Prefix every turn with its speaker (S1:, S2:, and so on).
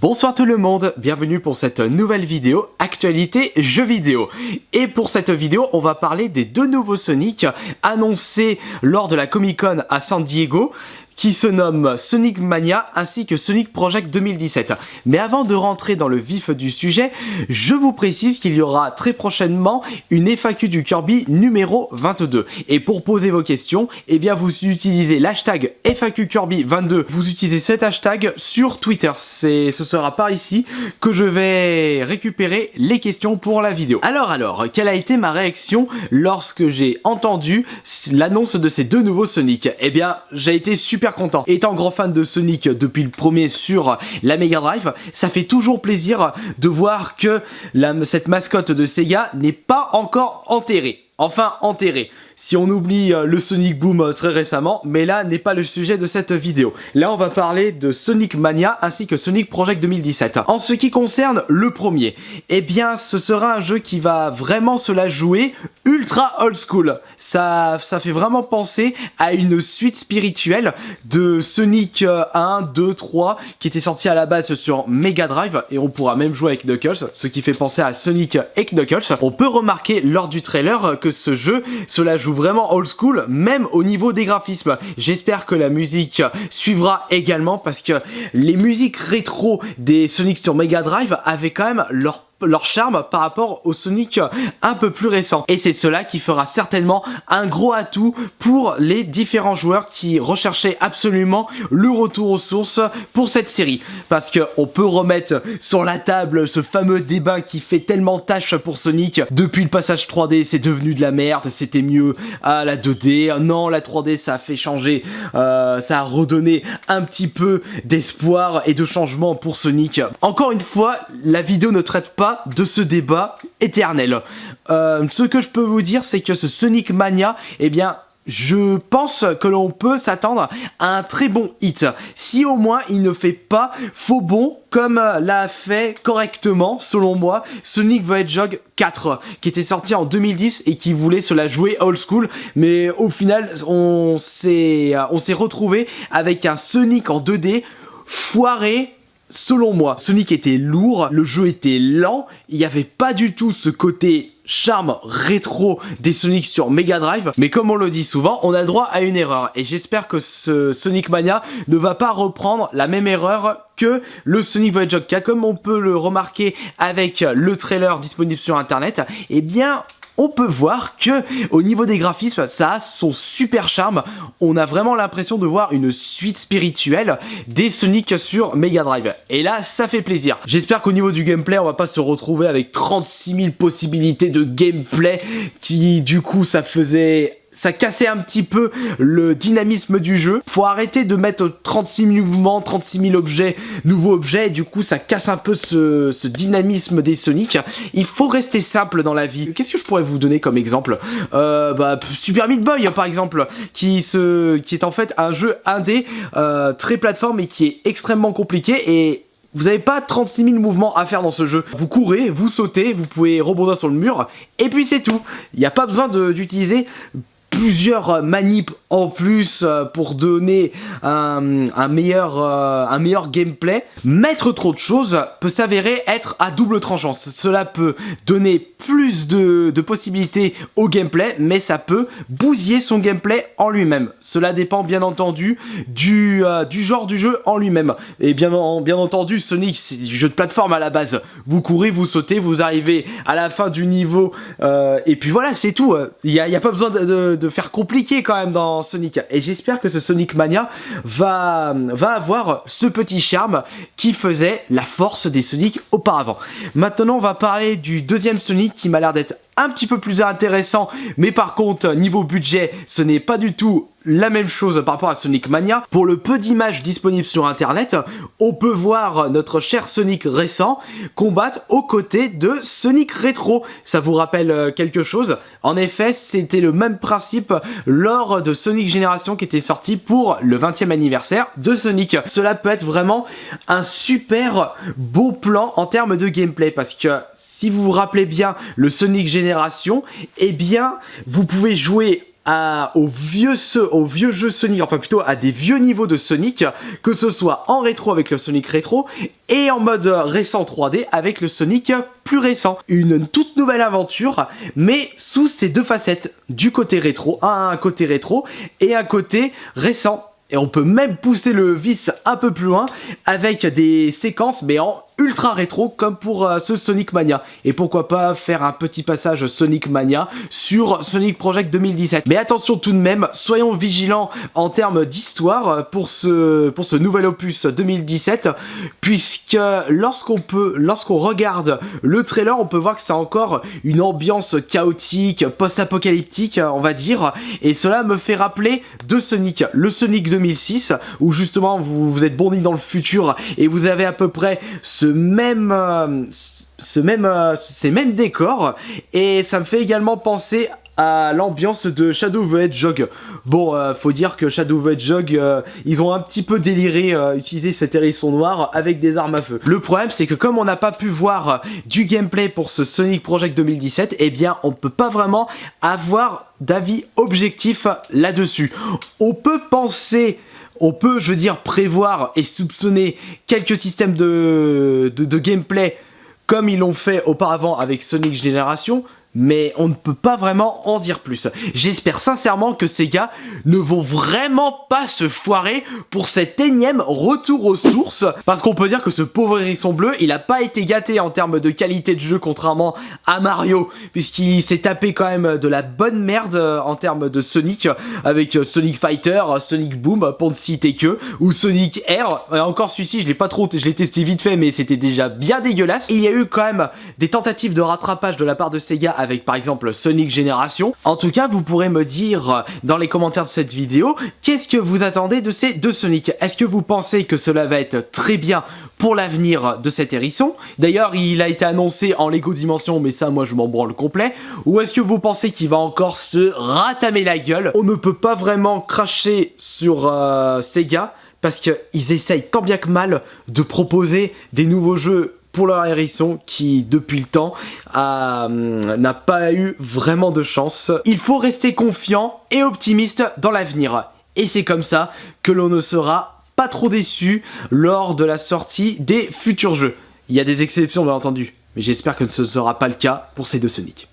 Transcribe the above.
S1: Bonsoir tout le monde, bienvenue pour cette nouvelle vidéo actualité jeux vidéo. Et pour cette vidéo, on va parler des deux nouveaux Sonic annoncés lors de la Comic Con à San Diego, qui se nomment Sonic Mania ainsi que Sonic Project 2017. Mais avant de rentrer dans le vif du sujet, je vous précise qu'il y aura très prochainement une FAQ du Kirby numéro 22. Et pour poser vos questions, eh bien vous utilisez l'hashtag FAQ Kirby 22. Vous utilisez cet hashtag sur Twitter. Ce sera par ici que je vais récupérer les questions pour la vidéo. Alors, quelle a été ma réaction lorsque j'ai entendu l'annonce de ces deux nouveaux Sonic? Eh bien, j'ai été super content. Étant grand fan de Sonic depuis le premier sur la Mega Drive, ça fait toujours plaisir de voir que cette mascotte de Sega n'est pas encore enterrée. Enfin enterré, si on oublie le Sonic Boom très récemment, mais là n'est pas le sujet de cette vidéo. Là on va parler de Sonic Mania ainsi que Sonic Project 2017. En ce qui concerne le premier, eh bien ce sera un jeu qui va vraiment se la jouer ultra old school. Ça fait vraiment penser à une suite spirituelle de Sonic 1, 2, 3 qui était sorti à la base sur Mega Drive et on pourra même jouer avec Knuckles, ce qui fait penser à Sonic et Knuckles. On peut remarquer lors du trailer que ce jeu se la joue vraiment old school, même au niveau des graphismes. J'espère que la musique suivra également parce que les musiques rétro des Sonic sur Mega Drive avaient quand même leur charme par rapport au Sonic un peu plus récent. Et c'est cela qui fera certainement un gros atout pour les différents joueurs qui recherchaient absolument le retour aux sources pour cette série. Parce qu'on peut remettre sur la table ce fameux débat qui fait tellement tâche pour Sonic. Depuis le passage 3D, c'est devenu de la merde, c'était mieux à la 2D. Non, la 3D, ça a fait changer, ça a redonné un petit peu d'espoir et de changement pour Sonic. Encore une fois, la vidéo ne traite pas de ce débat éternel. Ce que je peux vous dire, c'est que ce Sonic Mania, eh bien, je pense que l'on peut s'attendre à un très bon hit. Si au moins il ne fait pas faux bon comme l'a fait correctement, selon moi, Sonic the Hedgehog 4, qui était sorti en 2010 et qui voulait se la jouer old school, mais au final, on s'est retrouvé avec un Sonic en 2D foiré. Selon moi, Sonic était lourd, le jeu était lent, il n'y avait pas du tout ce côté charme rétro des Sonic sur Mega Drive, mais comme on le dit souvent, on a le droit à une erreur, et j'espère que ce Sonic Mania ne va pas reprendre la même erreur que le Sonic the Hedgehog 4, comme on peut le remarquer avec le trailer disponible sur internet. Eh bien, on peut voir que au niveau des graphismes, ça a son super charme. On a vraiment l'impression de voir une suite spirituelle des Sonic sur Mega Drive. Et là, ça fait plaisir. J'espère qu'au niveau du gameplay, on va pas se retrouver avec 36 000 possibilités de gameplay qui, du coup, ça cassait un petit peu le dynamisme du jeu. Faut arrêter de mettre 36 000 mouvements, 36 000 objets, nouveaux objets, et du coup ça casse un peu ce dynamisme des Sonic. Il faut rester simple dans la vie. Qu'est-ce que je pourrais vous donner comme exemple? Super Meat Boy par exemple, qui est en fait un jeu indé très plateforme et qui est extrêmement compliqué, et vous n'avez pas 36 000 mouvements à faire dans ce jeu. Vous courez, vous sautez, vous pouvez rebondir sur le mur, et puis c'est tout. Il n'y a pas besoin d'utiliser plusieurs manips en plus pour donner un meilleur gameplay. Mettre trop de choses peut s'avérer être à double tranchant. Cela peut donner plus de possibilités au gameplay, mais ça peut bousiller son gameplay en lui-même. Cela dépend bien entendu du genre du jeu en lui-même. Et bien entendu, Sonic, c'est du jeu de plateforme à la base. Vous courez, vous sautez, vous arrivez à la fin du niveau, et puis voilà, c'est tout. Il n'y a pas besoin de faire compliqué quand même dans Sonic, et j'espère que ce Sonic Mania va avoir ce petit charme qui faisait la force des Sonic auparavant. Maintenant on va parler du deuxième Sonic qui m'a l'air d'être un petit peu plus intéressant, mais par contre niveau budget ce n'est pas du tout la même chose par rapport à Sonic Mania. Pour le peu d'images disponibles sur internet, on peut voir notre cher Sonic récent combattre aux côtés de Sonic rétro. Ça vous rappelle quelque chose? En effet, c'était le même principe lors de Sonic Génération qui était sorti pour le 20e anniversaire de Sonic. Cela peut être vraiment un super beau plan en termes de gameplay, parce que si vous vous rappelez bien le Sonic Génération, eh bien vous pouvez jouer aux vieux jeux Sonic, enfin plutôt à des vieux niveaux de Sonic, que ce soit en rétro avec le Sonic rétro et en mode récent 3D avec le Sonic plus récent. Une toute nouvelle aventure, mais sous ces deux facettes, du côté rétro, un côté rétro et un côté récent. Et on peut même pousser le vice un peu plus loin avec des séquences mais en ultra rétro comme pour ce Sonic Mania. Et pourquoi pas faire un petit passage Sonic Mania sur Sonic Project 2017. Mais attention tout de même, soyons vigilants en termes d'histoire pour ce nouvel opus 2017, puisque lorsqu'on regarde le trailer, on peut voir que c'est encore une ambiance chaotique, post-apocalyptique, on va dire, et cela me fait rappeler deux Sonic. Le Sonic 2006, où justement vous êtes bondi dans le futur et vous avez à peu près ces mêmes décors, et ça me fait également penser à l'ambiance de Shadow the Hedgehog. Bon, faut dire que Shadow the Hedgehog, ils ont un petit peu déliré utiliser cet hérisson noir avec des armes à feu. Le problème, c'est que comme on n'a pas pu voir du gameplay pour ce Sonic Project 2017, eh bien, on peut pas vraiment avoir d'avis objectif là-dessus. On peut penser... On peut, je veux dire, prévoir et soupçonner quelques systèmes de gameplay comme ils l'ont fait auparavant avec Sonic Génération, mais on ne peut pas vraiment en dire plus. J'espère sincèrement que ces gars ne vont vraiment pas se foirer pour cet énième retour aux sources, parce qu'on peut dire que ce pauvre hérisson bleu, il a pas été gâté en termes de qualité de jeu contrairement à Mario, puisqu'il s'est tapé quand même de la bonne merde en termes de Sonic, avec Sonic Fighter, Sonic Boom, pour ne citer que, ou Sonic Air. Encore celui-ci, je l'ai testé vite fait, mais c'était déjà bien dégueulasse. Il y a eu quand même des tentatives de rattrapage de la part de Sega avec par exemple Sonic Génération. En tout cas, vous pourrez me dire dans les commentaires de cette vidéo, qu'est-ce que vous attendez de ces deux Sonic? Est-ce que vous pensez que cela va être très bien pour l'avenir de cet hérisson? D'ailleurs, il a été annoncé en Lego Dimension, mais ça, moi, je m'en branle complet. Ou est-ce que vous pensez qu'il va encore se ratamer la gueule? On ne peut pas vraiment cracher sur Sega, parce qu'ils essayent tant bien que mal de proposer des nouveaux jeux pour leur hérisson qui, depuis le temps, n'a pas eu vraiment de chance. Il faut rester confiant et optimiste dans l'avenir. Et c'est comme ça que l'on ne sera pas trop déçu lors de la sortie des futurs jeux. Il y a des exceptions, bien entendu, mais j'espère que ce ne sera pas le cas pour ces deux Sonic.